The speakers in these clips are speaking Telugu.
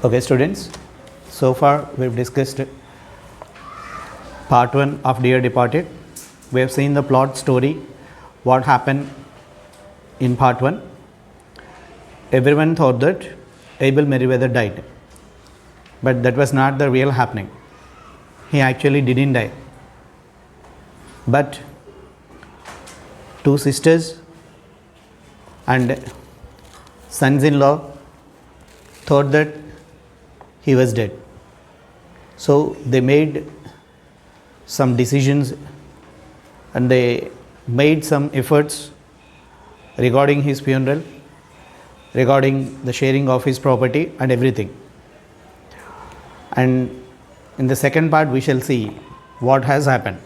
Okay, students, so far we've discussed part 1 of Dear Departed. We have seen the plot story, what happened in part 1. Everyone thought that Abel Merriweather died, but that was not the real happening. He actually didn't die, but two sisters and sons-in-law thought that he was dead. So they made some decisions and they made some efforts regarding his funeral, regarding the sharing of his property and everything. And in the second part we shall see what has happened.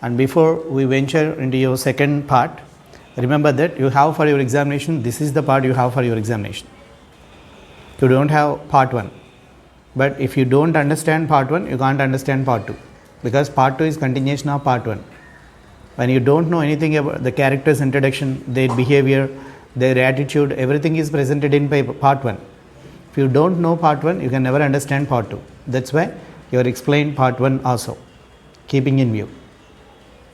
And before we venture into your second part, remember that you have for your examination, this is the part you have for your examination. You don't have part 1. But if you don't understand part 1, you can't understand part 2. Because part 2 is continuation of part 1. When you don't know anything about the character's introduction, their behavior, their attitude, everything is presented in part 1. If you don't know part 1, you can never understand part 2. That's why you are explained part 1 also, keeping in view.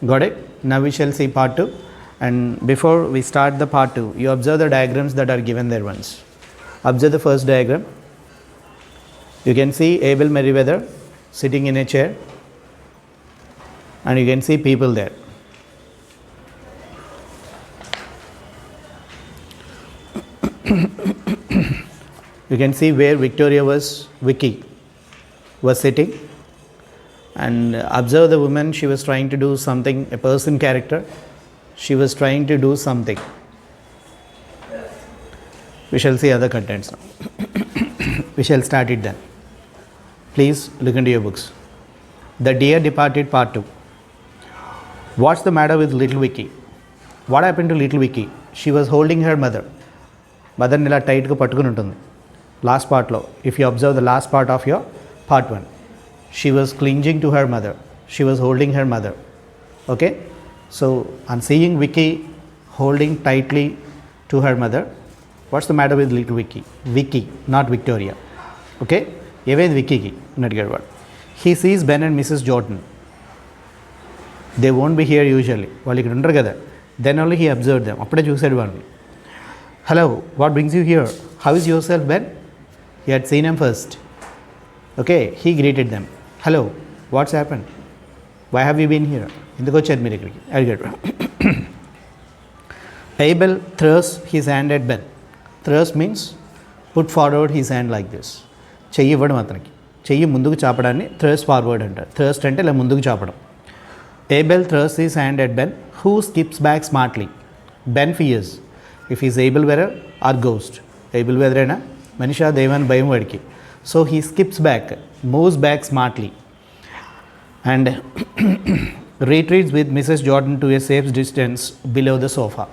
Got it? Now we shall see part 2. And before we start the part 2, you observe the diagrams that are given there once. Observe the first diagram. You can see Abel Merriweather sitting in a chair and you can see people there. You can see where Vicky was sitting, and observe the woman. She was trying to do something, a person character. She was trying to do something. We shall see other contents now. We shall start it then. Please look into your books. The Dear Departed Part 2. What's the matter with little Vicky? What happened to little Vicky? She was holding her mother. Mother nila tight ga pattukoni untundi. Last part lo, if you observe the last part of your part 1, she was clinging to her mother. She was holding her mother. Okay? So, on seeing Vicky holding tightly to her mother, what's the matter with little Vicky? Vicky, not Victoria. Okay? Even Vicky ki not get what. He sees Ben and Mrs. Jordan. They won't be here usually. Vallu ikkada untaru kada. Then only he observed them. Appude chusadu vaanni. Hello, what brings you here? How is yourself, Ben? He had seen him first. Okay, he greeted them. Hello, what's happened? Why have you been here? Enduku vacharu meer ikkadiki? Adigaru. Abel thrusts his hand at Ben. Thrust means put forward his hand like this. చెయ్యి ఇవ్వడం అతనికి. చెయ్యి ముందుకు చాపడాన్ని థ్రస్ట్ ఫార్వర్డ్ అంటారు. థ్రస్ట్ అంటే ఇలా ముందుకు చాపడం. Abel thrusts his hand at Ben, who skips back smartly. Ben fears if he is Abel weather or ghost. Abel weather అయినా మనిషి దైవాన్ని భయం వాడికి. So he skips back, moves back smartly and retreats with Mrs. Jordan to a safe distance below the sofa.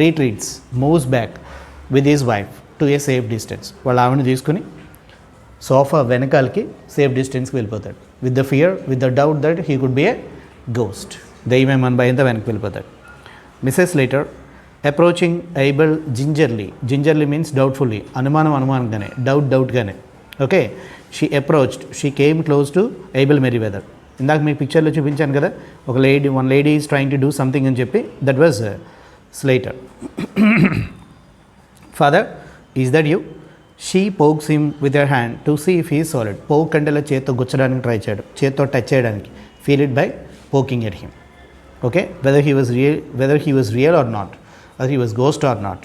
Retreats, moves back with his wife to a safe distance. వాళ్ళ ఆవిడని తీసుకుని సోఫా వెనకాలకి సేఫ్ డిస్టెన్స్కి వెళ్ళిపోతాడు. With the fear, with the doubt that he could be a ghost. దయ్యమే మన భయంతో వెనక్కి వెళ్ళిపోతాడు. Mrs Slater approaching Abel gingerly means doubtfully, అనుమానంగానే, డౌట్గానే. Okay, she approached, she came close to Abel Merryweather. ఇందాక మీకు పిక్చర్లో చూపించాను కదా, one lady is trying to do something అని చెప్పి, that was Slater. Father, is that you? She pokes him with her hand to see if he solid. Poke అంటే ఇలా చేత్తో గుచ్చడానికి ట్రై చేయడం, చేత్తో టచ్ చేయడానికి. Feel it by poking at him. Okay, whether he was real or not, అది he was ghost or not,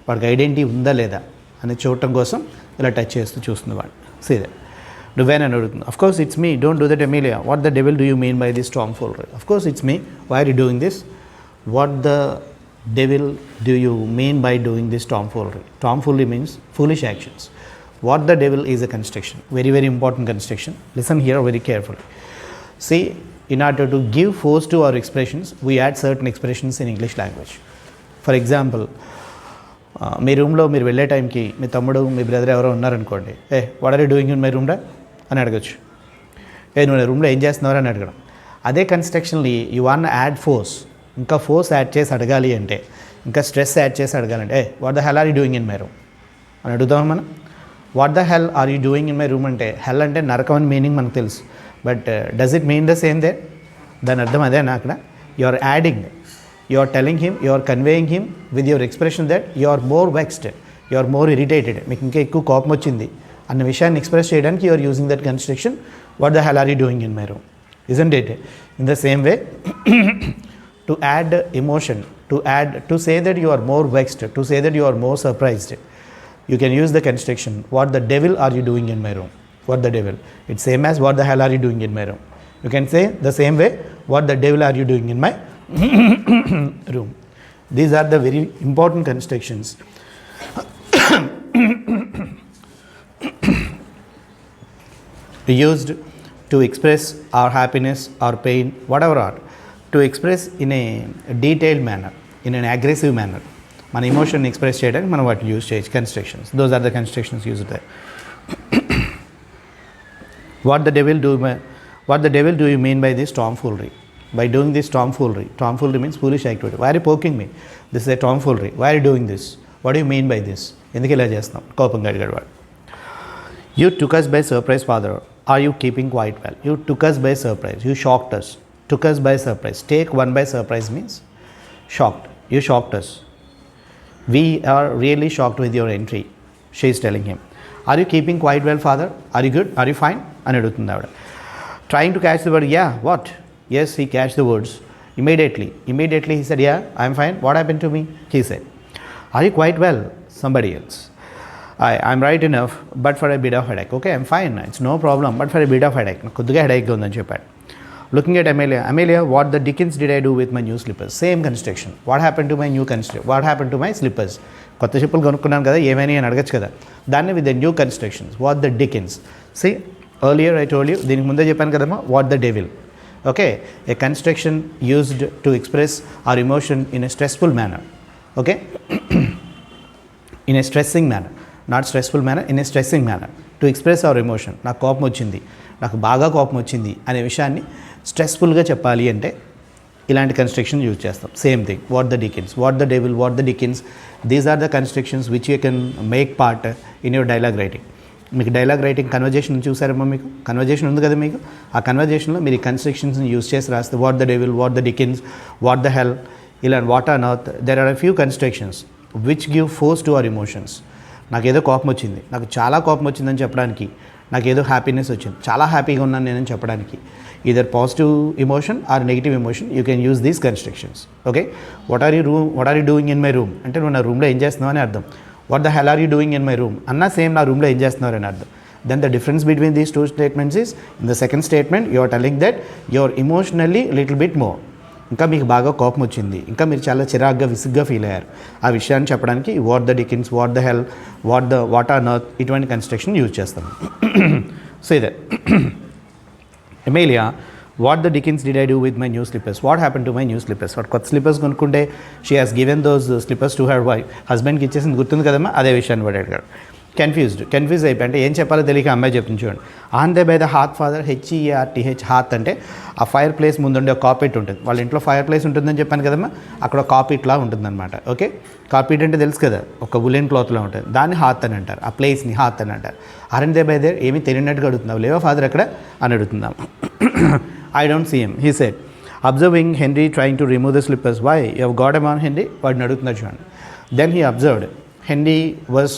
వాడికి ఐడెంటిటీ ఉందా లేదా అని చూడటం కోసం ఇలా టచ్ చేస్తూ చూస్తుంది వాడు. సీదే నువ్వేనా అని అడుగుతుంది. Of course it's me, don't do that Emilia. What the devil do you mean by this tomfoolery? Of course it's me, why are you doing this? What the devil do you mean by doing this tomfoolery? Tomfoolery means foolish actions. What the devil is a construction, very very important construction. Listen here very carefully. See, in order to give force to our expressions, we add certain expressions in English language. For example, మీ రూమ్లో మీరు వెళ్ళే టైంకి మీ తమ్ముడు మీ బ్రదర్ ఎవరో ఉన్నారనుకోండి, what are you doing in my room డా అని అడగచ్చు. నువ్వు రూమ్లో ఏం చేస్తున్నావు అని అడగడం. అదే కన్స్ట్రక్షన్లీ యు వాంట్ యాడ్ ఫోర్స్, ఇంకా ఫోర్స్ యాడ్ చేసి అడగాలి అంటే, ఇంకా స్ట్రెస్ యాడ్ చేసి అడగాలంటే, what the hell are you doing in my room అని అడుగుతామా మనం? What the hell are you doing in my room అంటే హెల్ అంటే నరకం అని మీనింగ్ మనకు తెలుసు, but does it mean the same there? దాని అర్థం అదేనా అక్కడ? You are adding, you are telling him, you are conveying him with your expression that you are more vexed, you are more irritated, మీకు ఇంకా ఎక్కువ కోపం వచ్చింది అన్న విషయాన్ని ఎక్స్ప్రెస్ చేయడానికి you are using that construction, what the hell are you doing in my room, isn't it? In the same way, to add emotion, to say that you are more vexed, to say that you are more surprised, you can use the construction, what the devil are you doing in my room? What the devil? It's same as what the hell are you doing in my room? You can say the same way, what the devil are you doing in my room? These are the very important constructions. Used to express our happiness, our pain, whatever are, to express in a detailed manner, in an aggressive manner. మన ఎమోషన్ ఎక్స్ప్రెస్ చేయడానికి మనం వాటిని యూజ్ చేయొచ్చు constructions. Those are the constructions used there. What the devil do you mean by this tomfoolery? By doing this tomfoolery means foolish activity. Why are you poking me? This is a tomfoolery. Why are you doing this? What do you mean by this? ఎందుకు ఇలా చేస్తున్నాం? కోపంగా అడిగాడు వాడు. You took us by surprise, father. Are you keeping quite well? You took us by surprise. You shocked us. Took us by surprise. Take one by surprise means shocked. You shocked us. We are really shocked with your entry. She is telling him. Are you keeping quite well, father? Are you good? Are you fine? అని అడుగుతుంది ఆవిడ. Trying to catch the word, yeah, what? Yes, he catched the words. Immediately he said, yeah, I am fine. What happened to me? He said. Are you quite well? Somebody else. I'm right enough, but for a bit of headache. Okay, I'm fine. It's no problem, but for a bit of headache. కొద్దిగా headache ఉందని చెప్పాడు. Looking at Amelia, what the dickens did I do with my new slippers? Same construction. What happened to my new construction? What happened to my slippers? కొత్త చెప్పులు కొనుక్కున్నాను కదా, ఏమైనా అని అడగచ్చు కదా. దాన్ని with the new constructions. What the dickens? See, earlier I told you, దీనికి ముందే చెప్పాను కదమ్మా, what the devil. Okay, a construction used to express our emotion in a stressful manner. Okay, in a stressing manner. Not stressful manner, in a stressing manner, to express our emotion. నాకు కోపం వచ్చింది, నాకు బాగా కోపం వచ్చింది అనే విషయాన్ని స్ట్రెస్ఫుల్గా చెప్పాలి అంటే ఇలాంటి కన్స్ట్రక్షన్ యూజ్ చేస్తాం. Same thing, what the dickens, what the devil, what the dickens, these are the constructions which you can make part in your dialogue writing. మీకు డైలాగ్ రైటింగ్ కన్వర్జేషన్ చూసారమ్మా, మీకు కన్వర్జేషన్ ఉంది కదా మీకు, ఆ కన్వర్జేషన్లో మీరు ఈ కన్స్ట్రక్షన్స్ని యూజ్ చేసి రాస్తే what the devil, what the dickens, what the hell, ఇలా what on earth, there are a few constructions which give force to our emotions. నాకేదో కోపం వచ్చింది, నాకు చాలా కోపం వచ్చిందని చెప్పడానికి, నాకేదో హ్యాపీనెస్ వచ్చింది, చాలా హ్యాపీగా ఉన్నాను నేనని చెప్పడానికి, either positive emotion or negative emotion, you can use these constructions. Okay, what are you doing in my room అంటే నువ్వు నా రూమ్లో ఏం చేస్తున్నావు అని అర్థం. What the hell are you doing in my room అన్నా సేమ్ నా రూమ్లో ఏం చేస్తున్నారు అని అర్థం. Then the difference between these two statements is, in the second statement you are telling that you are emotionally little bit more, ఇంకా మీకు బాగా కోపం వచ్చింది, ఇంకా మీరు చాలా చిరాగ్గా విసుగ్గా ఫీల్ అయ్యారు, ఆ విషయాన్ని చెప్పడానికి what the dickens, what the hell, what on earth, ఇటువంటి కన్స్ట్రక్షన్ యూజ్ చేస్తాం. సో ఇదే Amelia, what the dickens did I do with my new slippers, what happen to my new slippers. What కొత్త స్లిప్పర్స్ కొనుక్కుంటే she has given those slippers to her wife, హస్బెండ్కి ఇచ్చేసింది గుర్తుంది కదమ్మా, అదే విషయాన్ని కూడా అడిగాడు. కన్ఫ్యూజ్ అయిపోయి, అంటే ఏం చెప్పాలో తెలియక అమ్మాయి చెప్తుంది చూడండి. On they by the హాత్ father, HEARTH, హాత్ అంటే ఆ ఫైర్ ప్లేస్ ముందుండే ఒక కార్పెట్ ఉంటుంది, వాళ్ళ ఇంట్లో ఫైర్ ప్లేస్ ఉంటుందని చెప్పాను కదమ్మా, అక్కడ ఒక కార్పెట్లా ఉంటుందన్నమాట. ఓకే, కార్పెట్ అంటే తెలుసు కదా, ఒక వులెన్ క్లాత్లో ఉంటుంది, దాన్ని హాత్ అని అంటారు, ఆ ప్లేస్ని హాత్ అని అంటారు. ఆన్ దే బై దేర్ ఏమీ తెలియనట్టుగా అడుగుతున్నావు, లేవా ఫాదర్ అక్కడ అని అడుగుతున్నాం. I don't see him, he said. Observing Henry trying to remove the slippers, why you have got em on Henry, వాడిని అడుగుతున్నాడు చూడండి. Then he observed Henry was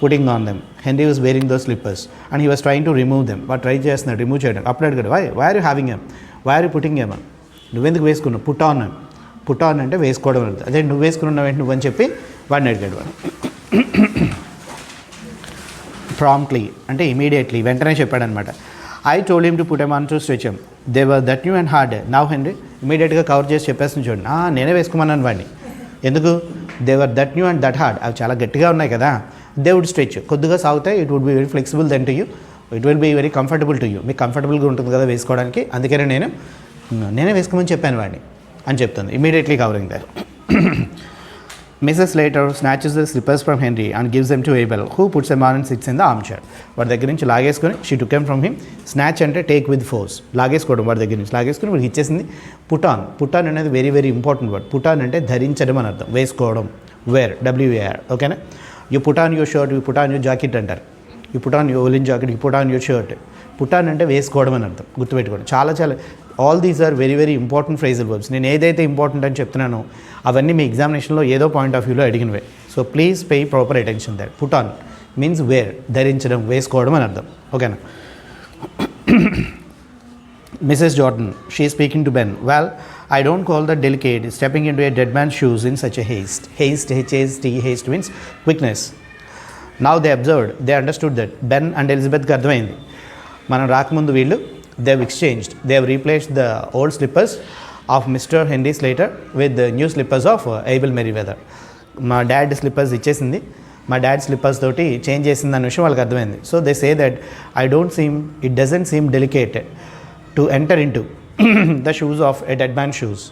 putting on them. Henry was wearing those slippers and he was trying to remove them. But try చేస్తున్నాడు రిమూవ్ చేయడం. అప్పుడు అడిగాడు, why are you having them? Why are you putting them on? నువ్వెందుకు వేసుకున్నావు? పుట్ ఆన్ అంటే వేసుకోవడం అంటే, అదే నువ్వు వేసుకున్నావు ఏంటి నువ్వు అని చెప్పి వాడిని అడిగాడు. వాడు ప్రాంప్ట్లీ అంటే ఇమీడియట్లీ, వెంటనే చెప్పాడనమాట. I told him to put them on to stretch them. They were that new and hard. Now Henry ఇమీడియట్గా కవర్ చేసి చెప్పేస్తుంది చూడండి. నేనే వేసుకోమన్నాను వాడిని. ఎందుకు? they were that new and that hard. అవి చాలా గట్టిగా ఉన్నాయి కదా, they would stretch, కొద్దిగా సాగుతాయి, it would be very flexible then to you, it will be very comfortable to you, మీకు కంఫర్టబుల్గా ఉంటుంది కదా వేసుకోవడానికి, అందుకనే నేనే వేసుకోమని చెప్పాను వాడిని అని చెప్తుంది. Immediately covering that. Mrs. Slater snatches the slippers from Henry and gives them to Abel, who puts them on and sits in the armchair. వాడి దగ్గర నుంచి లాగేసుకొని, she took them from him. Snatch అంటే take with force, లాగేసుకోవడం, వాడి దగ్గర నుంచి లాగేసుకొని వాడికి ఇచ్చేసింది. Put on అనేది very very important word. Put on అంటే ధరించడం అని అర్థం, వేసుకోవడం, wear, WAR. ఓకేనా? You put on your shirt, you put on your jacket అంటారు. You put on your woollen jacket, you put on your shirt. Put on అంటే వేసుకోవడం అని అర్థం, గుర్తుపెట్టుకోండి. చాలా all these are very very important phrasal verbs. నేను ఏదైతే ఇంపార్టెంట్ అని చెప్తున్నానో అవన్నీ మీ ఎగ్జామినేషన్లో ఏదో పాయింట్ ఆఫ్ వ్యూలో అడిగినవే. So please pay proper attention that. Put on means wear, ధరించడం, వేసుకోవడం అని అర్థం. ఓకేనా? Mrs. Jordan, she is speaking to Ben. Well, I don't call that delicate stepping into a dead man's shoes in such a haste. Haste, H-A-S-T, haste means quickness. Now they observed, they understood that Ben and Elizabethకి అర్థమైంది. మనం రాకముందు వీళ్ళు they have exchanged, they have replaced the old slippers of Mr. Henry Slater with the new slippers of Abel Merriweather. మా డాడ్ స్లిప్పర్స్ ఇచ్చేసింది, మా డాడ్ స్లిప్పర్స్ తోటి చేంజ్ చేసింది అన్న విషయం వాళ్ళకి అర్థమైంది. So they say that it doesn't seem delicate to enter in to the shoes of a dead man shoes.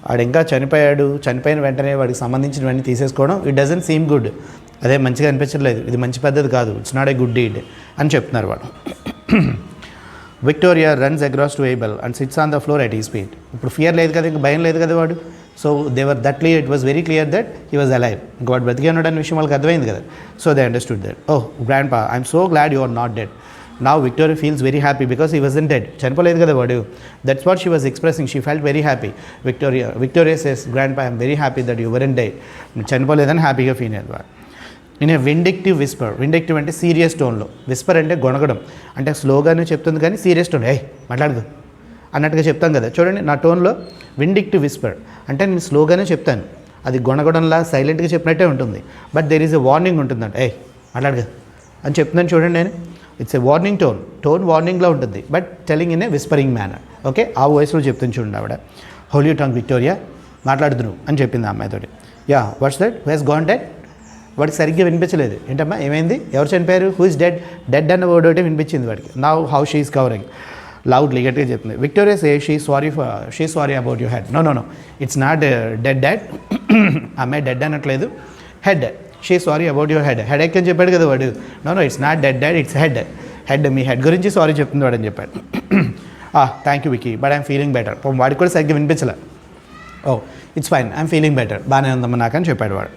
వాడు ఇంకా చనిపోయిన వెంటనే వాడికి సంబంధించినవన్నీ తీసేసుకోవడం ఇట్ డజంట్ సీమ్ గుడ్, అదే మంచిగా అనిపించట్లేదు, ఇది మంచి పద్ధతి కాదు, it's not a good deed అని చెప్తున్నారు వాడు. Victoria runs across to Abel and sits on the floor at his feet. ఇప్పుడు ఫియర్ లేదు కదా, ఇంకా భయం లేదు కదా వాడు. So they were that clear, it was very clear that he was alive. ఇంకా వాడు బ్రతికే ఉన్నాడు అనే విషయం వాళ్ళకి అర్థమైంది కదా. So they understood that. Oh grandpa, I'm so glad you are not dead. Now Victoria feels very happy because he wasn't dead. చనిపోలేదు కదా వాడు. That's what she was expressing. She felt very happy. Victoria says, Grandpa, I'm very happy that you weren't dead. చనిపోలేదని హ్యాపీగా ఫీల్ అయ్యేది వాడు. In a vindictive Whisper. Vindictive అంటే సీరియస్ టోన్లో, విస్పర్ అంటే గొణగడం, అంటే స్లోగానే చెప్తుంది కానీ సీరియస్ టోన్, మాట్లాడదు అన్నట్టుగా చెప్తాం కదా. చూడండి నా టోన్లో విండిక్టివ్ విస్పర్ అంటే నేను స్లోగానే చెప్తాను, అది గొణగడంలా సైలెంట్గా చెప్పినట్టే ఉంటుంది. But there is a warning ఉంటుందంట, మాట్లాడదు అని చెప్తున్నాను చూడండి నేను. ఇట్స్ ఎ వార్నింగ్ టోన్ వార్నింగ్లో ఉంటుంది, but telling in a whispering manner. Okay, ఆ వాయిస్లో చెప్తుంది చూడండి ఆవిడ. హోల్ యూ టంగ్ విక్టోరియా, మాట్లాడుతున్నావు అని చెప్పింది ఆ అమ్మాయితోటి. Yeah what's that, who he's gone dead. వాడికి సరిగ్గా వినిపించలేదు. ఏంటమ్మా ఏమైంది, ఎవరు చనిపోయారు, హూ ఇస్ డెడ్. డెడ్ అన్న వర్డ్ ఒకటే వినిపించింది వాడికి. Now how she is covering loudly, గట్టిగా చెప్తుంది. Victoria say she sorry about your head. No it's not dead dad. అమ్మాయి డెడ్ అనట్లేదు, head. She sorry about your head. Head ఎక్ అని చెప్పాడు కదా వాడు. No it's not dead dad, it's head. Me head గురించి సారీ చెప్తుంది వాడు అని చెప్పాడు. Thank you Vicky, but I'm feeling better. వాడికి కూడా సరిగ్గా వినిపించలే. It's fine, I'm feeling better, బాగానే ఉందమ్మా నాకని చెప్పాడు వాడు.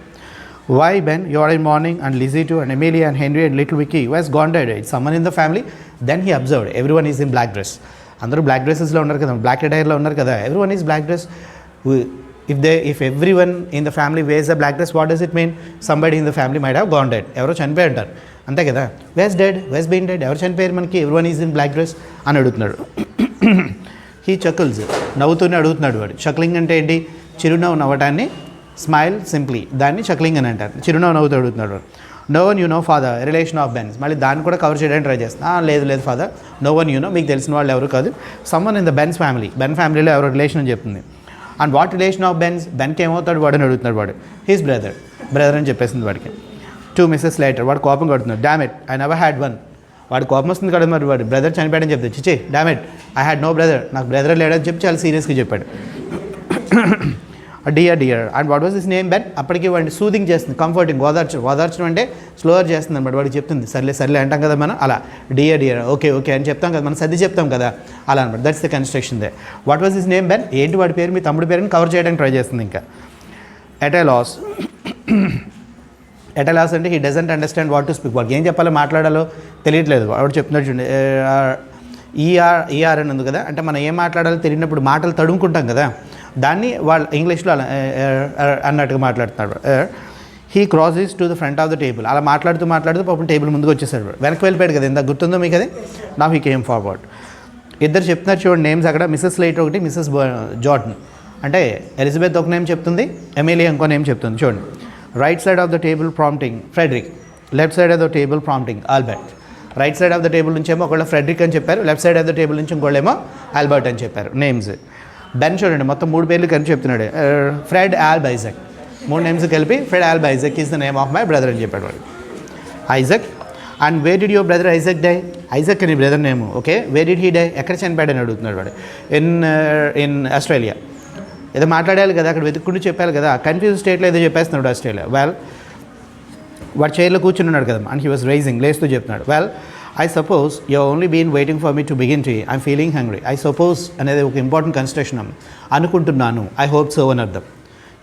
Why Ben, you are in morning and Lizzie too and Emilia and Henry and little Vicky who he's gone dead. It's someone in the family. Then he observed everyone is in black dress. అందరూ బ్లాక్ డ్రెస్సెస్లో ఉన్నారు కదా, బ్లాక్ అటైర్లో ఉన్నారు కదా. Everyone is black dress. If everyone in the family wears a black dress, what does it mean? Somebody in the family might have gone dead. ఎవరో చనిపోయి ఉంటారు అంతే కదా. Was dead, was been dead, ఎవరు చనిపోయారు మనకి, everyone is in black dress అని అడుగుతున్నాడు. హీ చకుల్స్, నవ్వుతూనే అడుగుతున్నాడు వాడు. చక్లింగ్ అంటే ఏంటి, చిరునవ్వు నవ్వటాన్ని, స్మైల్ సింప్లీ, దాన్ని చక్లింగ్ అని అంటారు. చిరునవ్వు నవ్వుతూ అడుగుతున్నాడు వాడు. No one you know father, relation of Ben's. మళ్ళీ దాన్ని కూడా కవర్ చేయడానికి ట్రై చేస్తున్నా. లేదు father, no one you know, మీకు తెలిసిన వాళ్ళు ఎవరు కాదు. Someone in the Ben's family, Ben ఫ్యామిలీలో ఎవరో రిలేషన్ అని చెప్తుంది. And what relation of Ben's, బెన్కి ఏమవుతాడు వాడు అని అడుగుతున్నాడు వాడు. హీస్ బ్రదర్ అని చెప్పేసింది వాడికి. టు మిస్సెస్ లేటర్, వాడు కోపం కొడుతున్నాడు. డామెట్, ఐ నెవర్ హ్యాడ్ వన్. వాడు కోపం వస్తుంది కదా మరి, వాడు బ్రదర్ చనిపోయాడని చెప్తాడు. చిచే డామెట్, ఐ హ్యాడ్ నో బ్రదర్, నాకు బ్రదర్ లేడని చెప్పి చాలా సీరియస్గా చెప్పాడు. Dear and what was his name Ben. అప్పటికి వాడిని సూదింగ్ చేస్తుంది, కంఫర్టింగ్, ఓదార్చడం అంటే స్లోవర్ చేస్తుంది అనమాట. వాడికి చెప్తుంది సర్లే అంటాం కదా మనం, అలా డియర్ ఓకే అని చెప్తాం కదా మనం, సర్ది చెప్తాం కదా అలా అనమాట. That's the construction they. What was his name Ben, ఏంటి వాడి పేరు, మీ తమ్ముడి పేరుని కవర్ చేయడానికి ట్రై చేస్తుంది. ఇంకా ఎట్ ఎ లాస్ అంటే he doesn't understand what to speak. వాడికి ఏం చెప్పాలో మాట్లాడాలో తెలియట్లేదు. వాడు చెప్తున్నాడు చూడండి, ఈఆర్ అని ఉంది కదా, అంటే మనం ఏం మాట్లాడాలో తెలియనప్పుడు మాటలు తడుముకుంటాం కదా, దాన్ని వాళ్ళు ఇంగ్లీష్లో అలా అన్నట్టుగా మాట్లాడుతున్నాడు. He crosses to the front of the table. అలా మాట్లాడుతూ పాపం టేబుల్ ముందుకు వచ్చేసాడు. వెనక్కి వెళ్ళిపోయాడు కదా, ఇంత గుర్తుందో మీకు అది. నా హీ కేమ్ ఫార్వర్డ్. ఇద్దరు చెప్తున్నారు చూడండి నేమ్స్ అక్కడ. మిస్సెస్ స్లేటర్ ఒకటి, మిస్సెస్ జార్డన్. అంటే ఎలిజబెత్ ఒక నేమ్ చెప్తుంది, ఎమిలియా ఇంకో నేమ్ చెప్తుంది. చూడండి, right side of the table prompting Frederick, left side of the table prompting Albert. Right side of the table నుంచి ఏమో ఒకళ్ళు ఫ్రెడరిక్ అని చెప్పారు, left side of the table నుంచి ఇంకోళ్ళేమో ఆల్బర్ట్ అని చెప్పారు నేమ్స్. బెన్ చూడండి మొత్తం 3 పేర్లు కలిపి చెప్తున్నాడు. ఫ్రెడ్ ఆల్బ్ ఐజక్, 3 నేమ్స్ కలిపి Fred Alb Isaac is the name of my brother అని చెప్పాడు వాడు. Isaac. And why did your brother Isaac die. Isaac అని brother name. Okay, why did he die, ఎక్కడ చనిపోయాడని అడుగుతున్నాడు వాడు. In Australia. ఏదో మాట్లాడాలి కదా, అక్కడ వెతుక్కుంటూ చెప్పాలి కదా, కన్ఫ్యూజ్ స్టేట్లో ఏదో చెప్పేస్తున్నాడు ఆస్ట్రేలియా. వెల్, వాడు చైర్లో కూర్చుని ఉన్నాడు కదా, అండ్ హీ వాజ్ రైజింగ్, లేస్తూ చెప్తున్నాడు. Well, I suppose you only been waiting for me to begin to I'm feeling hungry. I suppose అనేది ఒక ఇంపార్టెంట్ కన్స్ట్రక్షన్. అనుకుంటున్నాను, ఐ హోప్ సో అని అర్థం.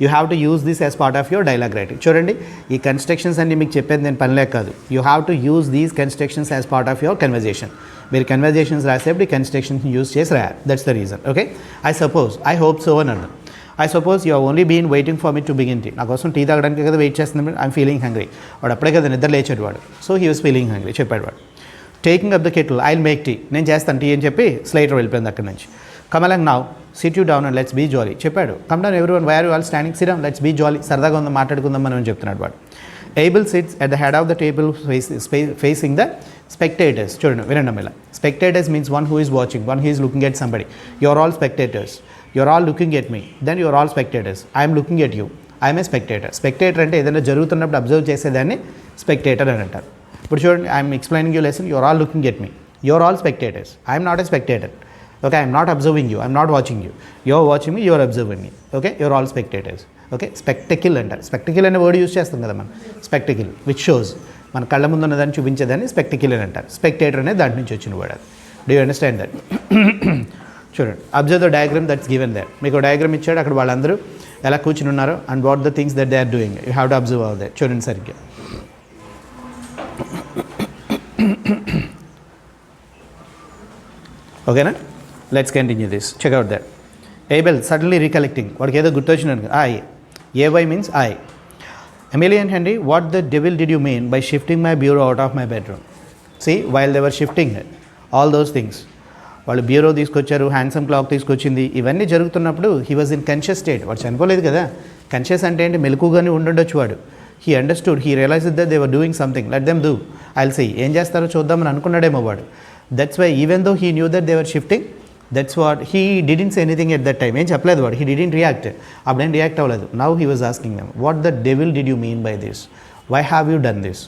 You have to use this as part of your dialogue writing. చూడండి, ఈ కన్స్ట్రక్షన్స్ అన్ని మీకు చెప్పేది నేను పనిలేక కాదు. You have to use these constructions as part of your conversation. మీరు కన్వర్జేషన్స్ రాసేప్పుడు ఈ కన్స్ట్రక్షన్స్ యూజ్ చేసి రాయాలి. That's the reason. Okay, I hope so అని అన్నాను. I suppose you only been waiting for me to begin tea. నా కోసం టీ తాగడానికి కదా వెయిట్ చేస్తుంది. I'm feeling hungry. వాడు అప్పుడే కదా నిద్ర లేచాడు వాడు. So he was feeling hungry చెప్పాడు వాడు. Taking up the kettle, I will make tea. నేను చేస్తాను టీ అని చెప్పి స్లైటర్ వెళ్ళిపోయింది అక్కడి నుంచి. Come along now, sit you down and let's be జాలీ చెప్పాడు. Come down everyone, why are you all standing, sit down, let's be jolly, సరదాగా ఉందా మాట్లాడుకుందాం మనం అని చెప్తున్నాడు వాడు. Abel sits at the head of the table facing the spectators. చూడండి, వినండి ఇలా. Spectators means one who is watching, one who is looking at somebody. You are all spectators. You are all looking at me. Then you are all spectators. I am looking at you. I am a spectator. Spectator అంటే ఏదైనా జరుగుతున్నప్పుడు అబ్జర్వ్ చేసేదాన్ని స్పెక్టేటర్ అని అంటారు. ఇప్పుడు చూడండి, I'm explaining you lesson, you are all looking at me. You are all spectators. I'm not a spectator. Okay, I'm not observing you, I'm not watching you. You are watching me, you are observing me. Okay, you are all spectators. Okay, spectacle అంటారు. స్పెక్టకిల్ అనే వర్డ్ యూస్ చేస్తాం కదా మనం. స్పెక్టకిల్ విచ్ షోస్, మన కళ్ళ ముందు ఉన్నదాన్ని చూపించేదాన్ని స్పెక్టికల్ అని అంటారు. స్పెక్టేటర్ అనేది దాంట్ నుంచి వచ్చిన వర్డ్. అది డూ యూ అండర్స్టాండ్ దట్? చూడండి, observe the diagram that's given that. మీకు డయాగ్రామ్ ఇచ్చాడు, అక్కడ వాళ్ళందరూ ఎలా కూర్చుని ఉన్నారో and what the things that they are doing. You have to observe all that. చూడండి సరిగ్గా. ఓకేనా, let's continue this. Check out that. Abel suddenly recollecting, వాడికి ఏదో గుర్తొచ్చినాను. A Y means I. Amelia and Henry, what the devil did you mean by shifting my bureau out of my bedroom? See, while they were shifting it, all those things, వాళ్ళు బ్యూరో తీసుకొచ్చారు, హ్యాండ్సమ్ క్లాక్ తీసుకొచ్చింది, ఇవన్నీ జరుగుతున్నప్పుడు he was in conscious state. వాడు చనిపోలేదు కదా. కన్షియస్ అంటే ఏంటి, మెలకుగానే ఉండుండొచ్చు వాడు. He understood, he realise that they were doing something, let them do, I will see, ఏం చేస్తారో చూద్దామని అనుకున్నాడేమో వాడు. That's why even though he knew that they were shifting, that's what he didn't say anything at that time. ఏం చెప్పలేదు వాడు. He didn't react. అప్పుడేం రియాక్ట్ అవ్వలేదు. Now he was asking them, what the devil did you mean by this, why have you done this,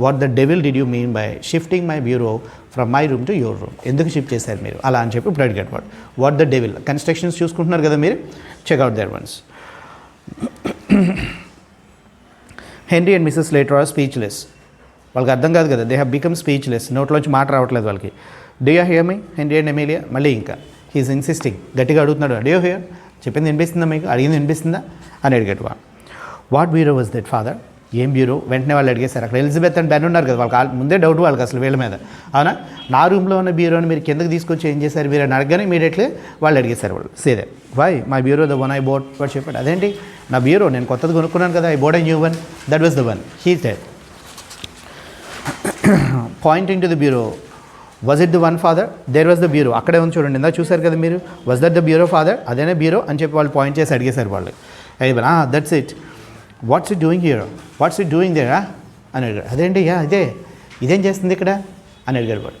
what the devil did you mean by shifting my bureau from my room to your room. ఎందుకు షిఫ్ట్ చేశారు మీరు అలా అని చెప్పి ఇప్పుడు అడిగాడు వాడు. What the devil. కన్స్ట్రక్షన్స్ చూసుకుంటున్నారు కదా మీరు, check out their ones. Henry and Mrs Slater are speechless. వాళ్ళకి అర్థం కాదు కదా, దే హ్యావ్ బికమ్ స్పీచ్లెస్. నోట్లోంచి మాట రావట్లేదు వాళ్ళకి. Do you here me, henry and Emilia. మళ్ళీ ఇంకా హీఈస్ ఇన్సిస్టింగ్, గట్టిగా అడుగుతున్నాడు. డూ యూ హియర్, చెప్పింది వినిపిస్తుందా మీకు, అడిగింది వినిపిస్తుందా అని అడిగాడు వాడు. What bureau was that father, ఏం బ్యూరో. వెంటనే వాళ్ళు అడిగేశారు. అక్కడ ఎలిజబెత్ అండ్ బెన్ ఉన్నారు కదా, వాళ్ళకి ముందే డౌట్ వాళ్ళకి అసలు వీళ్ళ మీద. అవునా, నా రూమ్లో ఉన్న బ్యూరోని మీరు కిందకి తీసుకొచ్చి ఏం చేశారు మీరు అని అడగగానే ఇమీడియట్లీ వాళ్ళు అడిగేశారు. వాళ్ళు సేదే, why my bureau the one I bought. వాడు చెప్పాడు, అదేంటి నా బ్యూరో, నేను కొత్తది కొనుక్కున్నాను కదా, I bought I new one, that was the one. He said, pointing to the bureau, was it the one father, there was the bureau. అక్కడే ఉంది చూడండి, ఇందా చూసారు కదా మీరు, was that the bureau father, అదేనే బ్యూరో అని చెప్పి వాళ్ళు పాయింట్ చేసి అడిగేశారు వాళ్ళు. అయితే that's it, watts it doing here, what's it doing దేరా అని అడిగాడు. అదేంటి, ఇదేం చేస్తుంది ఇక్కడ అని అడిగాడు వాడు.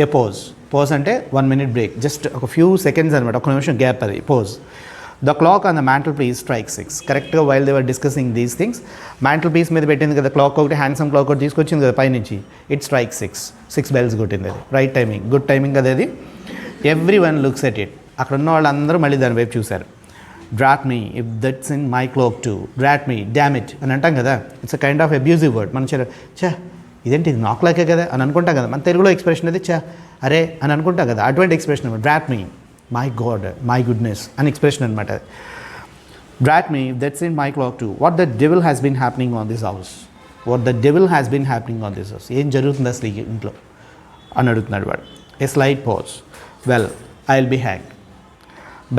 ఏ పోజ్ అంటే 1 minute బ్రేక్, జస్ట్ ఒక ఫ్యూ సెకండ్స్ అనమాట, ఒక నిమిషం గ్యాప్, అది pause. The clock on the mantel please strike 6. కరెక్ట్గా while they were discussing these things, mantelpiece మీద పెట్టింది కదా క్లాక్ ఒకటి, హ్యాండ్సమ్ క్లాక్ ఒకటి తీసుకొచ్చింది కదా పైనుంచి, ఇట్ స్ట్రైక్ 6 bells కొట్టింది. అది రైట్ టైమింగ్, గుడ్ టైమింగ్ కదా అది. Every one looks at it. అక్కడ ఉన్న వాళ్ళందరూ మళ్ళీ దాని వైపు చూశారు. Drought me if that's in my clock to, drought me, damn it అని అంటాం కదా, it's a kind of abusive word. మనం ఇదేంటి ఇది నా క్లాకే కదా అని అనుకుంటాం కదా, మన తెలుగులో ఎక్స్ప్రెషన్ అది అరే అని అనుకుంటాం కదా, అటువంటి ఎక్స్ప్రెషన్ అనమాట. Drat me, my god, my goodness అని ఎక్స్ప్రెషన్ అనమాట. Drat me that's in my clock too, what the devil has been happening on this house, what the devil has been happening on this house, ఏం జరుగుతుంది అసలు ఈ ఇంట్లో అని అడుగుతున్నాడు వాడు. A slight pause, well I will be hanged.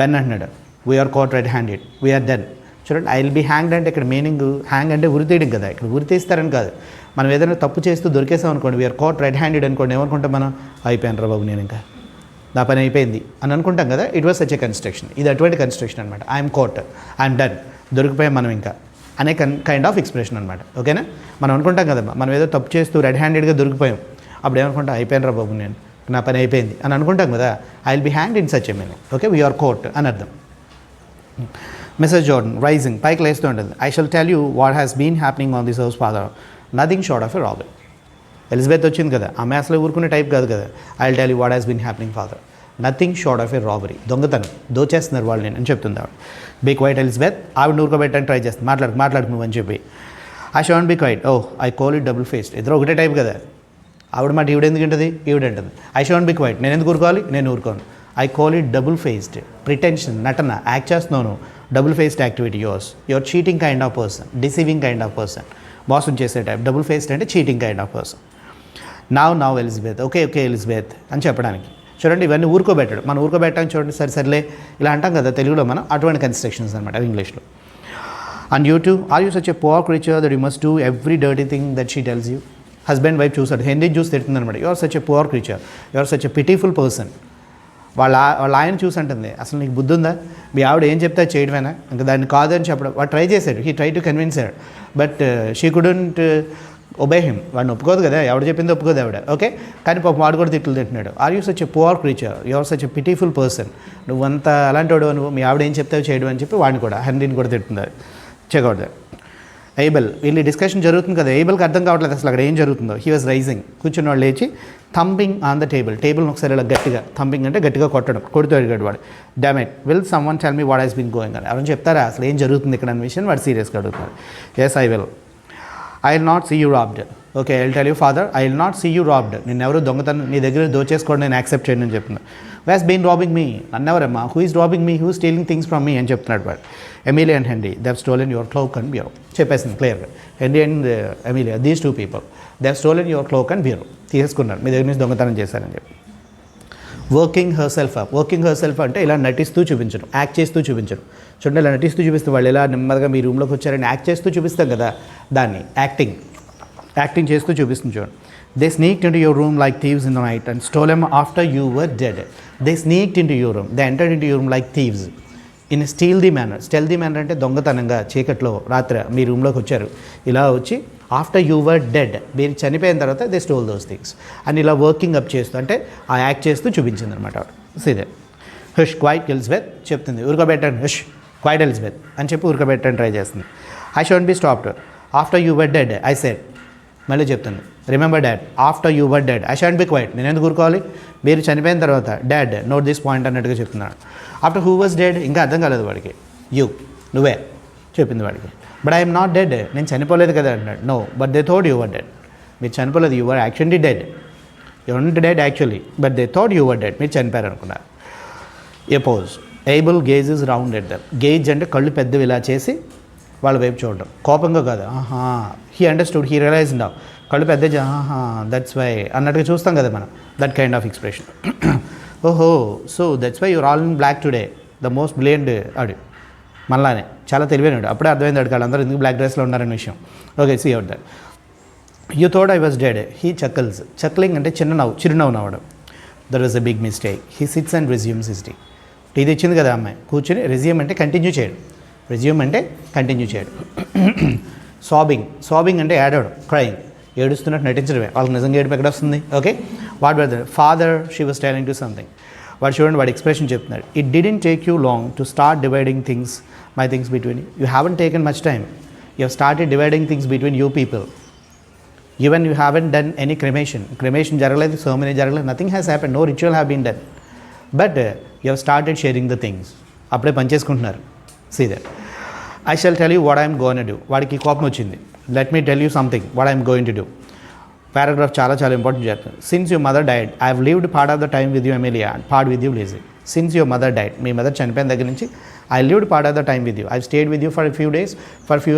Ben అంటున్నాడు, we're caught red handed, we're done. చూడండి, ఐ విల్ బీ హ్యాంగ్డ్ అంటే ఇక్కడ మీనింగ్, హ్యాంగ్ అంటే ఉరి తీయడం కదా, ఇక్కడ ఉరి తీస్తారని కాదు. మనం ఏదైనా తప్పు చేస్తూ దొరికేసాం అనుకోండి, వీఆర్ కాట్ రెడ్ హ్యాండెడ్ అనుకోండి, ఏమనుకుంటాం మనం, అయిపోయాను రా బాబు నేను ఇంకా, నా పని అయిపోయింది అని అనుకుంటాం కదా. It was such a construction. ఇది అటువంటి కన్స్ట్రక్షన్ అనమాట. ఐఎమ్ కోట్, ఐఎమ్ డన్, దొరికిపోయాం మనం ఇంకా అనే కైండ్ ఆఫ్ ఎక్స్ప్రెషన్ అనమాట. ఓకేనా, మనం అనుకుంటాం కదా, మనం ఏదో తప్పు చేస్తూ రెడ్ హ్యాండెడ్గా దొరికిపోయాం, అప్పుడు ఏమనుకుంటాం, అయిపోయాను రా బాబు నేను, నా పని అయిపోయింది అని అనుకుంటాం కదా. I will be hanged in such a meaning. Okay, we're quote అని అర్థం. మిస్సెస్ జార్డన్ రైజింగ్, పైకి లేస్తూ ఉంటుంది. I shall tell you what has been happening on this house father, nothing short of a robbery. Elizabeth వచ్చింది కదా, ఆమె అసలు ఊరుకునే టైప్ కాదు కదా. I will tell you what has been happening father, nothing short of a robbery. దొంగతనం, దోచేస్తున్నారు వాళ్ళు నేను అని చెప్తుంది ఆవిడ. Be quiet Elizabeth. ఆవిడ ఊరుకోబెట్టని ట్రై చేస్తుంది, మాట్లాడుకు నువ్వు అని చెప్పి. I shan't be quiet, oh I call it double faced. ఇద్దరు ఒకటే టైప్ కదా. ఆవిడ మాట ఈవిడ ఎందుకు ఉంటుంది, ఈవిడంటుంది. ఐ షోంట్ బీ క్వైట్, నేను ఎందుకు ఊరుకోవాలి, నేను ఊరుకోను. I call it double faced, pretension, నటన, యాక్ట్ చేస్తున్నాను. Double faced activity your cheating kind of person, deceiving kind of person, మోసం చేసే టైప్. డబుల్ ఫేస్డ్ అంటే cheating kind of person. Now Elizabeth, okay Elizabeth అని చెప్పడానికి. చూడండి ఇవన్నీ ఊరుకోబెట్టాడు. మనం ఊరుకోబెట్టడానికి చూడండి సరిలే ఇలా అంటాం కదా తెలుగులో మనం, అటువంటి కన్స్ట్రక్షన్స్ అనమాట ఇంగ్లీష్లో. And you too are you such a poor creature that you must do every dirty thing that she tells you. Husband wife చూసాడు, హెన్రీని చూసి తిడుతుంది అనమాట. You are such a poor creature, you are such a pitiful person. వాళ్ళ ఆయన చూసి అంటుంది, అసలు నీకు బుద్ధి ఉందా, మీ ఆవిడ ఏం చెప్తే చేయడమేనా, ఇంకా దాన్ని కాదని చెప్పడం. వాడు ట్రై చేశాడు, he try to convince her, but she couldn't obey him. వాడిని ఒప్పుకోదు కదా, ఎవడు చెప్పింది ఒప్పుకోదు ఆవిడ, ఓకే. కానీ పాపం వాడు కూడా తిట్లు తింటున్నాడు. Are you such a poor creature, you are such a pitiful person. నువ్వంత అలాంటి వాడు, నువ్వు మీ ఆవిడ ఏం చెప్తావు చేయడం అని చెప్పి వాడిని కూడా హెన్రీని కూడా తిట్టున్నారు. Check out that. ఏబెల్, వీళ్ళు డిస్కషన్ జరుగుతుంది కదా, ఏబెల్కి అర్థం కావట్లేదు అసలు అక్కడ ఏం జరుగుతుందో. హీ వాజ్ రైజింగ్, కూర్చున్న వాడు లేచి థంపింగ్ ఆన్ ద టేబుల్ని ఒకసారి ఇలా గట్టిగా, థంపింగ్ అంటే గట్టిగా కొట్టడం, కొడుతూ అడిగాడు వాడు. Dammit, will someone tell me what has been going అని. ఎవరైనా చెప్తారా అసలు ఏం జరుగుతుంది ఇక్కడ అనే విషయం వాడు సీరియస్గా అడుగుతున్నాడు. Yes I will. I will not see you robbed. Okay I will tell you father, I will not see you robbed. నేను ఎవరు దొంగతనం నీ దగ్గర దోచేసుకోండి నేను యాక్సెప్ట్ చేయను అని చెప్తున్నాను. వాస్ బీన్ రాబింగ్ మీ, నన్నెవరమ్మా, who is robbing me, who stealing things from me అని చెప్తున్నాడు వాడు. Emilia and Henry, they have stolen your cloak and bureau. చెప్పేసింది క్లియర్గా. Henry and Emilia, these two people, they have stolen your cloak and bureau. తీసుకున్నారు, మీ దగ్గర నుంచి దొంగతనం చేశారని చెప్పి. Working herself up. Working herself అంటే ఇలా నటిస్తూ చూపించడం, యాక్ట్ చేస్తూ చూపించడం. చూడండి ఇలా నటిస్తూ చూపిస్తే వాళ్ళు ఎలా నెమ్మదిగా మీ రూమ్లోకి వచ్చారని యాక్ట్ చేస్తూ చూపిస్తాం కదా, దాన్ని యాక్టింగ్ చేస్తూ చూపిస్తుంది చూడండి. They sneaked into your room like thieves in the night and stole 'em after you were dead. They sneaked into your room, they entered into your room like thieves in stealthy manner. Stealthy manner అంటే దొంగతనంగా చీకట్లో రాత్రి మీ రూమ్లోకి వచ్చారు. ఇలా వచ్చి ఆఫ్టర్ యూ వర్ డెడ్, మీరు చనిపోయిన తర్వాత దే స్టోల్ దోస్ థింగ్స్ అని ఇలా వర్కింగ్ అప్ చేస్తూ అంటే ఆ యాక్ట్ చేస్తూ చూపించింది అనమాట. సీదే హుష్ క్వైట్ ఎలిజబెత్ చెప్తుంది, ఊరుకోబెట్టండి, హుష్ క్వైట్ ఎలిజబెత్ అని చెప్పి ఊరుకోబెట్టండి ట్రై చేస్తుంది. I shan't be stopped after you were dead I said. మళ్ళీ చెప్తుంది, remember dad after you were dead I shan't be quiet. నేను ఎందుకు ఊరుకోవాలి, మీరు చనిపోయిన తర్వాత డాడ్ నోట్ దిస్ పాయింట్ అన్నట్టుగా చెప్తున్నాడు. ఆఫ్టర్ హూ వాజ్ డెడ్ ఇంకా అర్థం కాలేదు వాడికి. యూ, నువ్వే చెప్పింది వాడికి. బట్ ఐఎమ్ నాట్ డెడ్, నేను చనిపోలేదు కదా అన్నాడు. No but they thought you were dead. మీరు చనిపోలేదు, you were actually dead. You were dead actually but they thought you were dead. మీరు చనిపోయారు అనుకున్నారు. A pause, Abel gazes round at them. Gaze అంటే కళ్ళు పెద్దవి ఇలా చేసి వాళ్ళ వైపు చూడడం, కోపంగా కాదు. He understood, he realise now. కళ్ళు పెద్ద దట్స్ వై అన్నట్టుగా చూస్తాం కదా మనం, దట్ కైండ్ ఆఫ్ ఎక్స్ప్రెషన్. ఓహో so that's why you're all in black today, the most brilliant ఆడు మళ్ళానే చాలా తెలివైనడు. అప్పుడే అర్థమైంది అడిగాడు అందరూ ఎందుకు బ్లాక్ డ్రెస్లో ఉన్నారనే విషయం. Okay see out that. You thought I was dead, he chuckles. Chuckling అంటే చిరునవ్వు నవ్వడం. There was a big mistake. He sits and resumes his tea. Tea తెచ్చింది కదా అమ్మాయి, కూర్చొని రెజ్యూమ్ అంటే కంటిన్యూ చేయడం. సాబింగ్ అంటే ఏడవడం, క్రైయింగ్, ఏడుస్తున్నట్టు నటించడమే. వాళ్ళకి నిజంగా ఏడుపు ఎక్కడ వస్తుంది. Okay what were that father she was telling to something. వాడు చూడండి వాడి ఎక్స్ప్రెషన్ చెప్తున్నాడు. It didn't take you long to start dividing my things between you haven't taken much time. You have started dividing things between you people. Even you haven't done any cremation జరగలేదు, సర్మనీ జరగలేదు, nothing has happen, no ritual have been done, but you have started sharing the things. అప్పుడే పనిచేసుకుంటున్నారు. See that. I shall tell you what I'm going to do. వాడికి కోపం వచ్చింది. Let me tell you something what I'm going to do. Paragraph చాలా ఇంపార్టెంట్ చెప్తుంది. Since your mother died I have lived part of the time with you Emilia and part with you Lizzie. Since your mother died, మీ మదర్ చనిపోయిన దగ్గర నుంచి I lived part of the time with you, I stayed with you for few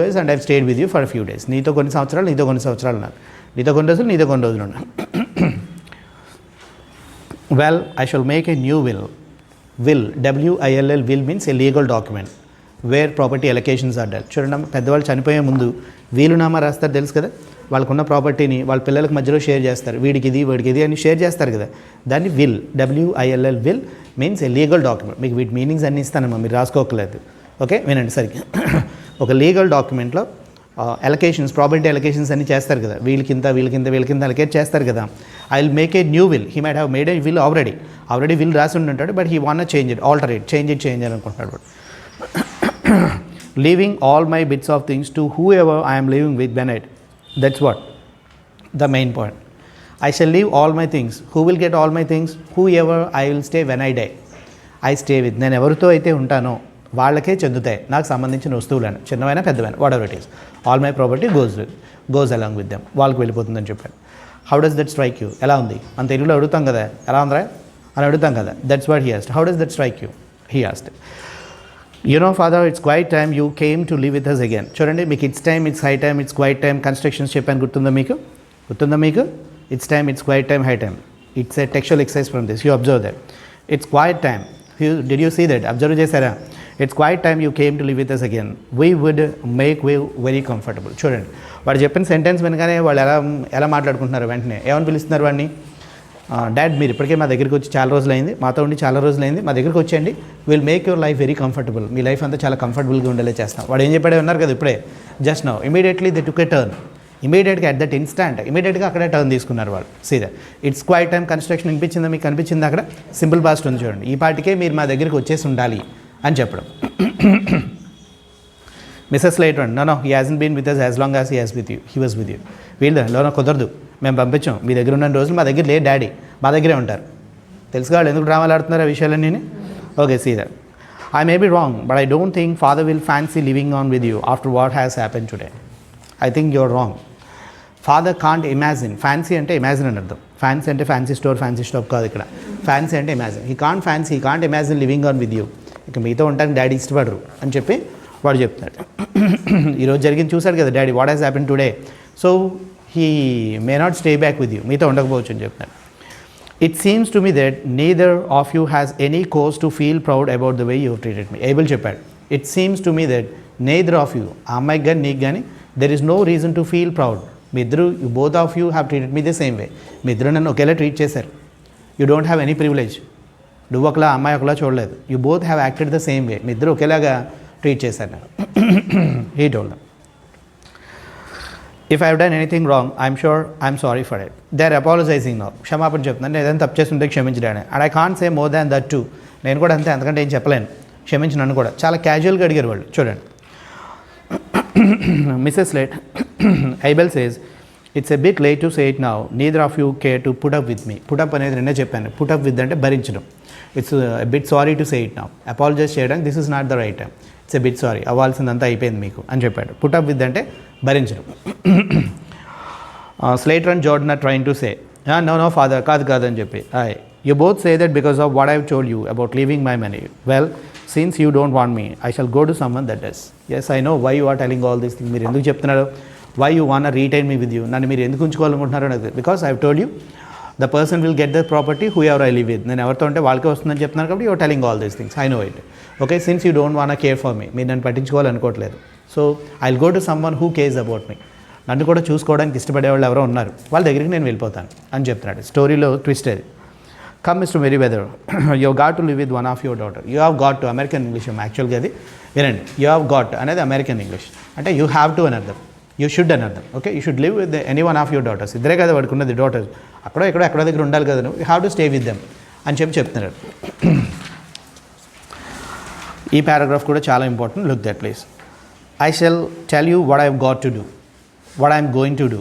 years and I stayed with you for few days. నీతో కొన్ని సంవత్సరాలు ఉన్నారు, నీతో కొన్ని రోజులు ఉన్నారు. Well I shall make a new will. WILL will means a legal document where property allocations are done. చూడండి పెద్దవాళ్ళు చనిపోయే ముందు వీలునామా రాస్తారు తెలుసు కదా, వాళ్ళకున్న ప్రాపర్టీని వాళ్ళ పిల్లలకు మధ్యలో షేర్ చేస్తారు. వీడికి ఇది అని షేర్ చేస్తారు కదా, దాన్ని will, WILL will means a legal document. మీకు వీటి మీనింగ్స్ అన్నీ ఇస్తానమ్మా, మీరు రాసుకోకలేదు. ఓకే వినండి సరిగ్గా. ఒక లీగల్ డాక్యుమెంట్లో ప్రాపర్టీ అలొకేషన్స్ అన్నీ చేస్తారు కదా, వీళ్ళకింత అలొకేట్ చేస్తారు కదా. I will make a new will. He might have made a will already will రాసి ఉంటాడు, బట్ హీ వాంట్ చేంజ్ అనుకుంటున్నాడు. Leaving all my bits of things to whoever I am living with Bennett. That's what the main point. I shall leave all my things. Who will get all my things? Whoever I will stay when I die. I stay with. నేను ఎవరితో అయితే ఉంటానో వాళ్ళకే చెందుతాయి నాకు సంబంధించిన వస్తువులను, చిన్నవైనా పెద్దవైనా, whatever it is. All my property goes along with them. వాళ్ళకి వెళ్ళిపోతుందని చెప్పాను. How does that strike you? ఎలా ఉంది? మన తెలుగులో అడుగుతాం కదా, ఎలా ఉందిరా అని అడుగుతాం కదా. That's what he asked. How does that strike you? He asked. You know, father, it's quite time you came to live with us again. చూడండి, మీకు it's time, it's high time, it's quite time constructions చెప్పాను, గుర్తుందా మీకు? It's time, it's quite time, high time. It's a textual exercise from this. You observe that. It's quite time. Did you see that? Observe చేశారా? It's quite time you came to live with us again. We would make we very comfortable. చూడండి, వాడు చెప్పిన సెంటెన్స్ వినగానే వాళ్ళు ఎలా మాట్లాడుకుంటున్నారు, వెంటనే ఏమని పిలుస్తున్నారు వాడిని? డాడ్, మీరు ఇప్పటికే మా దగ్గరికి వచ్చి చాలా రోజులైంది, మాతో ఉండి చాలా రోజులైంది, మా దగ్గరికి వచ్చేయండి, will make your life very comfortable. Me life అంతా చాలా కంఫర్టబుల్గా ఉండేలా చేస్తాం. వాడు ఏం చెప్పాడే ఉన్నారు కదా ఇప్పుడే, just now. Immediately they took a turn. ఇమీడియట్గా అట్ దట్ ఇన్స్టాంట్ ఇమీడియట్గా అక్కడే టర్న్ తీసుకున్నారు వాళ్ళు. సీదా ఇట్స్ క్వైట్ టైమ్ కన్స్ట్రక్షన్ వినిపించిందా మీకు? కనిపించింది అక్కడ సింపుల్ పాస్ట్ ఉంది చూడండి. ఈ పాటికే మీరు మా దగ్గరికి వచ్చేసి ఉండాలి అని చెప్పడం. Mrs Slater, no he hasn't been with us as long as he was with you. వీళ్ళు కుదరదు, మేము పంపించాం, మీ దగ్గర ఉన్న రోజులు మా దగ్గర లేదు డాడీ, మా దగ్గరే ఉంటారు. తెలుసుగా వాళ్ళు ఎందుకు డ్రామాలు ఆడుతున్నారు ఆ విషయాలన్నీ. Okay, see that. I may be wrong, but I don't think father will fancy living on with you after what has happen today. I think you're wrong. Father can't imagine. Fancy అంటే ఇమాజిన్ అని అర్థం. ఫ్యాన్సీ అంటే ఫ్యాన్సీ స్టోర్ కాదు ఇక్కడ. ఫ్యాన్సీ అంటే imagine. He can't imagine living on with you. ఇక మీతో ఉంటానికి డాడీ ఇష్టపడరు అని చెప్పి వాడు చెప్తున్నాడు. ఈరోజు జరిగింది చూశాడు కదా daddy, what has happen today, so he may not stay back with you. మీతో ఉండకపోవచ్చు అని చెప్తున్నాడు. It seems to me that neither of you has any cause to feel proud about the way you treated me. Abel చెప్పాడు. It seems to me that neither of you, ఆ అమ్మాయికి కానీ నీకు కానీ, there is no reason to feel proud. మీ ఇద్దరు, both of you have treated me the same way. మీ ఇద్దరు నన్ను ఒకేలా ట్రీట్ చేశారు. You don't have any privilege. నువ్వు ఒకలా అమ్మాయి ఒకలా చూడలేదు. You both have acted the same way. మీ ఇద్దరు ఒకేలాగా ట్రీట్ చేశారు. He told them, if I have done anything wrong I'm sure I'm sorry for it. They are apologising now. క్షమాపణ చెప్తున్నాను, నేను ఏదైనా తప్పు చేస్తుంటే క్షమించడానే. And I can't say more than that too. నేను కూడా అంతే, అంతకంటే ఏం చెప్పలేను. క్షమించి నన్ను కూడా. చాలా క్యాజువల్గా అడిగారు వాళ్ళు. చూడండి, Mrs late Abel says it's a bit late to say it now. Neither of you care to put up with me. Put up అనేది నిన్నే చెప్పాను. పుట్ అప్ విత్ అంటే భరించడం. It's a bit sorry to say it now. Apologise చేయడానికి this is not the right time. It's a bit sorry, అవ్వాల్సిందంతా అయిపోయింది మీకు అని చెప్పాడు. పుట్ అప్ విత్ అంటే భరించడం. Slater and Jordan are train to say no father, కాదు అని చెప్పి. You both say that because of what I have told you about leaving my money. Well, since you don't want me, I shall go to someone that does. Yes, I know why you are telling all these thing. మీరు ఎందుకు చెప్తున్నారు? Why you want retain me with you. నన్ను మీరు ఎందుకు ఉంచుకోవాలనుకుంటున్నారో నాకు. Because I have told you the person will get the property whoever I live with. నేను ఎవరితో ఉంటే వాళ్ళకే వస్తుందని చెప్తున్నాను కాబట్టి you're telling all these things. I know it. Okay, since you don't want care for me, మీరు నన్ను పట్టించుకోవాలనుకోవట్లేదు. So I will go to someone who cares about me. నన్ను కూడా చూసుకోవడానికి ఇష్టపడే వాళ్ళు ఎవరో ఉన్నారు, వాళ్ళ దగ్గరికి నేను వెళ్ళిపోతాను అని చెప్తున్నాడు. స్టోరీలో ట్విస్ట్ అది. Come mister Meriwether, you got to live with one of your daughter. You have got to, American English యాక్చువల్గా అది వినండి. యూ హ్యావ్ గాట్ అనేది అమెరికన్ ఇంగ్లీష్. అంటే యూ హ్యావ్ టు అని అర్థం, యూ షుడ్ అని అర్థం. Okay, you should live with any one of your daughters. ఇద్దరే కదా వాడుకున్నది డాటర్స్. ఎక్కడో దగ్గర ఉండాలి కదా నువ్వు. You have to stay with them అని చెప్తున్నారు. ఈ పారాగ్రాఫ్ కూడా చాలా important. Look that please. I shall tell you what I've got to do, what I'm going to do.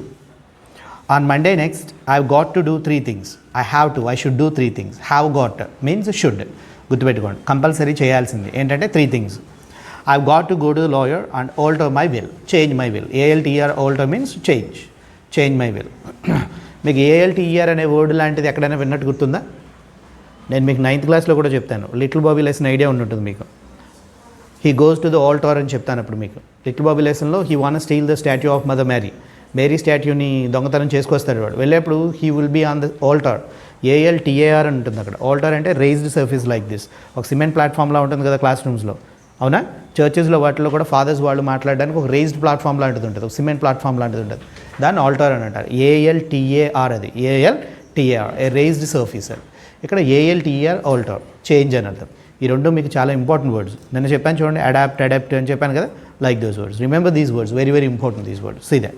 On Monday next, I've got to do 3 things. I should do 3 things. Have got means should. గుర్తుపెట్టుకోండి, కంపల్సరీ చేయాల్సింది ఏంటంటే 3 things. I've got to go to the lawyer and alter my will, change my will. ALTER, alter means change my will. మీకు ALTER అనే వర్డ్ లాంటిది ఎక్కడైనా విన్నట్టు గుర్తుందా? నేను మీకు 9th క్లాస్లో కూడా చెప్తాను. లిటిల్ బాబీ లెసన్ ఐడియా ఉంటుంది మీకు. He goes to the altar అని చెప్తాను అప్పుడు మీకు. లిటిల్ బాబీ లెసన్లో he want steal the statue of mother Mary స్టాట్యూని దొంగతనం చేసుకొస్తాడు వాడు. వెళ్ళేప్పుడు he will be on the altar. ALTAR అని ఉంటుంది అక్కడ. ఆల్టార్ అంటే రైజ్డ్ సర్ఫేస్ లైక్ దిస్. ఒక సిమెంట్ ప్లాట్ఫామ్లా ఉంటుంది కదా క్లాస్ రూమ్స్లో, అవునా? చర్చెస్లో వాటిలో కూడా ఫాదర్స్ వాళ్ళు మాట్లాడడానికి ఒక రైజ్డ్ ప్లాట్ఫామ్ లాంటిది ఉంటుంది, ఒక సిమెంట్ ప్లాట్ఫామ్ లాంటిది ఉంటుంది. దాన్ని ఆల్టార్ అని అంటారు. ALTAR అది. ALTAR, ఏ రైజ్డ్ సర్ఫేస్ అది. ఇక్కడ ALTER, ఆల్టార్, చేంజ్ అని అర్థం. ఈ రెండు మీకు చాలా ఇంపార్టెంట్ వర్డ్స్. నేను చెప్పాను చూడండి, అడాప్ట్ అని చెప్పాను కదా, like those words. Remember these words, very important these words. See that.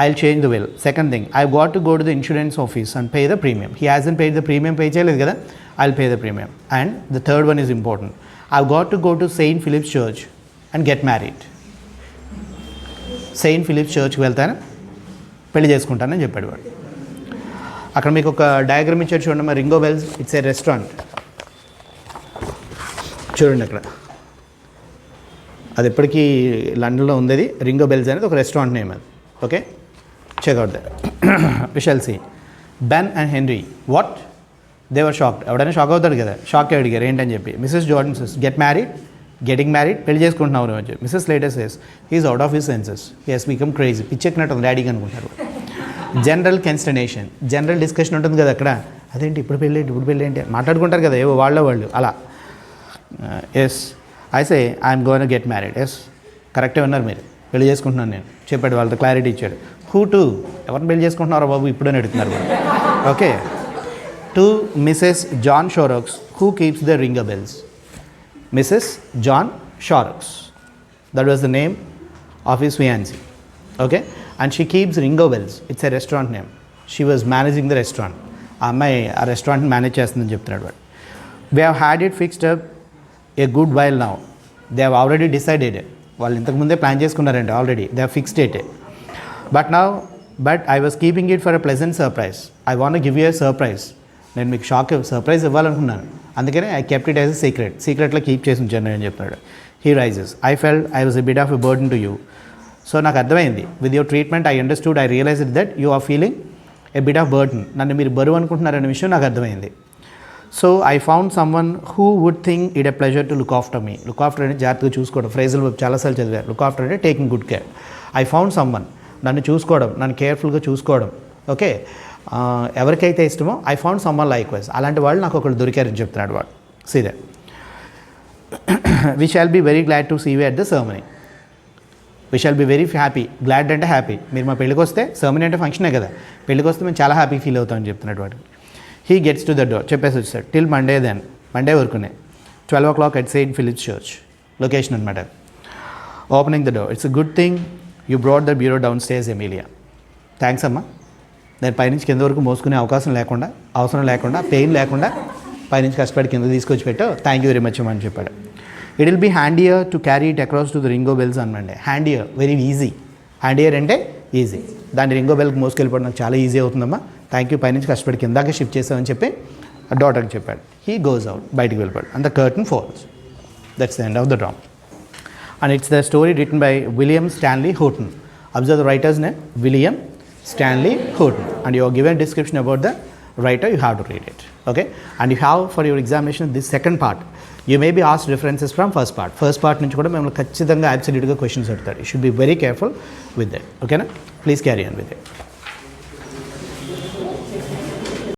I'll change the will. Second thing, I've got to go to the insurance office and pay the premium. He hasn't paid the premium, pay cheyaledu kada, I'll pay the premium. And the third one is important. I've got to go to St. Philip's Church and get married. St. Philip's Church కి వెళ్తాను, పెళ్లి చేసుకుంటానని చెప్పాడు వాడు. అక్కడ మీకు ఒక డయాగ్రామ్ ఇచ్చారు చూడండి. మా రింగో బెల్స్, ఇట్స్ ఏ రెస్టారెంట్. చూడండి అక్కడ, అది ఎప్పటికీ లండన్లో ఉంది. అది రింగో బెల్స్ అనేది ఒక రెస్టారెంట్ నేమ్ అది. Okay, check out that. We shall see. Ben and Henry, what? They were shocked. ఎవడైనా షాక్ అవుతాడు కదా, షాక్ అడిగారు ఏంటని చెప్పి. Mrs Jordan says, get married. Getting married, పెళ్లి చేసుకుంటున్నావు అని. Mrs Slater says he is out of his senses, he has become crazy, పిచ్చెక్కినట్టు ఉంది డాడీకి అనుకుంటారు. జనరల్ కన్స్టర్నేషన్, జనరల్ డిస్కషన్ ఉంటుంది కదా అక్కడ, అదేంటి ఇప్పుడు పెళ్ళి ఏంటి మాట్లాడుకుంటారు కదా ఏవో వాళ్ళు అలా. Yes I say I'm goin' get married. Yes కరెక్టే ఉన్నారు మీరు, పెళ్లి చేసుకుంటున్నాను నేను చెప్పాడు, వాళ్ళతో క్లారిటీ ఇచ్చాడు. హూ టు, ఎవరిని పెళ్లి చేసుకుంటున్నారో బాబు ఇప్పుడని అడుగుతున్నారు. Okay, to Mrs John Shorrocks who keeps the ringer bells. Mrs John Shorrocks, that was the name of his fiancee. Okay, and she keeps Ringo bells, it's a restaurant name. She was managing the restaurant. ఆ అమ్మాయి ఆ రెస్టారెంట్ని మేనేజ్ చేస్తుందని చెప్తున్నాడు వాడు. We have had it fixed up a good while now. They have already decided, వాళ్ళు ఇంతకుముందే ప్లాన్ చేసుకున్నారండి already, they have fixed it. But I was keeping it for a pleasant surprise. I want give you a surprise. నేను మీకు సర్ప్రైజ్ ఇవ్వాలనుకున్నాను, అందుకనే I kept it as a సీక్రెట్లో కీప్ చేసి ఉంచాను అని చెప్తున్నాడు. He rises, I felt I was a bit of a burden to you. So నాకు అర్థమైంది, with your treatment I understood, I realised that you are feeling a bit of burden. నన్ను మీరు బరువు అనుకుంటున్నారనే విషయం నాకు అర్థమైంది. So I found someone who would think it a pleasure to look after me. Look after అంటే జాగ్రత్తగా చూసుకోవడం, ఫ్రేజులు చాలాసార్లు చదివారు. లుక్ ఆఫ్టర్ అంటే taking good care. I found someone, నన్ను చూసుకోవడం, నన్ను కేర్ఫుల్గా చూసుకోవడం. ఓకే, ఎవరికైతే ఇష్టమో I found someone likewise, అలాంటి వాళ్ళు నాకు ఒకళ్ళు దొరికారని చెప్తున్నాడు వాడు. సీదే, we shall be very glad to see you at the ceremony. We shall be very happy. Glad అంటే హ్యాపీ, మీరు మా పెళ్ళికి వస్తే, సెర్మనీ అంటే ఫంక్షనే కదా, పెళ్ళికి వస్తే మేము చాలా హ్యాపీ ఫీల్ అవుతామని చెప్తున్నాడు వాడు. He gets to the door, చెప్పేసి వచ్చాడు. టిల్ మండే వరకునే 12 o'clock at Saint Philips church location అనమాట. Opening the door, it's a good thing you brought the bureau downstairs Emilia. Thanks అమ్మా, నేను పైనుంచి కింద వరకు మోసుకునే అవసరం లేకుండా పెయిన్ లేకుండా పైనుంచి కష్టపడి కింద తీసుకొచ్చి పెట్టావు, థ్యాంక్ యూ వెరీ మచ్ అని చెప్పాడు. It will be handier to carry it across to the Ringo bells అనమండి. హ్యాండియర్ వెరీ ఈజీ, హ్యాండియర్ అంటే ఈజీ, దాన్ని రింగో బెల్కి మోసుకెళ్ళిపోవడం నాకు చాలా ఈజీ అవుతుందమ్మా, థ్యాంక్ యూ పైనుంచి కష్టపడి కిందాక షిఫ్ట్ చేసామని చెప్పి డాటర్కి చెప్పాడు. హీ గోస్ అవుట్, బయటికి వెళ్ళిపోయాడు, and the curtain falls. That's the end of the drama. And it's the story written by William Stanley Houghton. Observe the writer's name, William Stanley Houghton, and you are given description about the writer, you have to read it. Okay, and you have for your examination this second part, you may be asked references from first part నుంచి కూడా మేము ఖచ్చితంగా absolutely questions అడుగుతారు. You should be very careful with that. Okay na, please carry on with it.